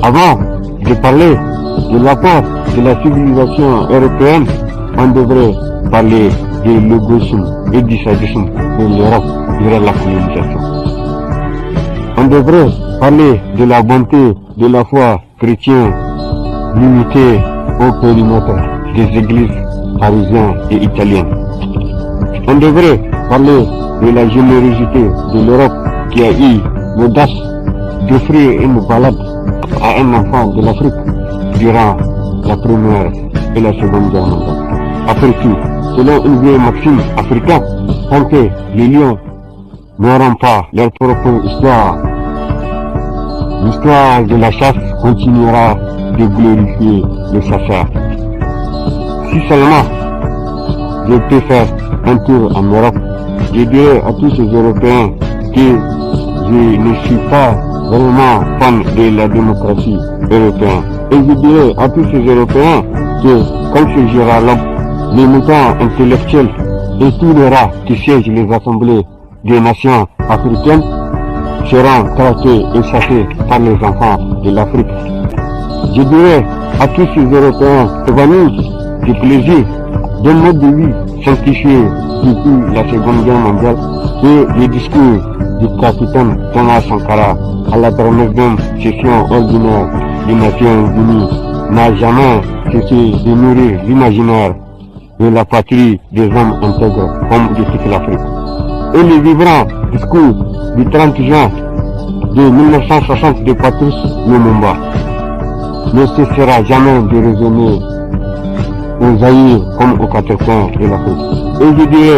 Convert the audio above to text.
Avant de parler de l'apport de la civilisation européenne, on devrait parler de l'égoïsme et du sadisme de l'Europe durant la colonisation. On devrait parler de la bonté de la foi chrétienne limitée au périmètre des églises parisiennes et italiennes. On devrait parler de la générosité de l'Europe qui a eu l'audace d'offrir une balade à un enfant de l'Afrique durant la Première et la Seconde Guerre mondiale. Après tout, selon une vieille maxime africaine, tant que les lions n'auront pas leur propre histoire, l'histoire de la chasse continuera de glorifier le chasseur. Si seulement je peux faire un tour en Europe, je dirais à tous ces Européens que je ne suis pas vraiment fan de la démocratie européenne. Et je dirais à tous ces Européens que, comme ce Gérard, les moutons intellectuels et tous les rats qui siègent les assemblées des nations africaines seront traités et chassés par les enfants de l'Afrique. Je dirais à tous ces Européens évanouis du plaisir d'un mode de vie sanctifié depuis la Seconde Guerre mondiale que le discours du capitaine Thomas Sankara à la 39e session ordinaire des Nations Unies n'a jamais cessé de nourrir l'imaginaire de la patrie des hommes intègres comme de toute l'Afrique. Et le vibrant discours du 30 juin de 1960 de Patrice Lumumba ne cessera jamais de résonner aux Zaïre comme aux quatre coins de l'Afrique. Et je dirais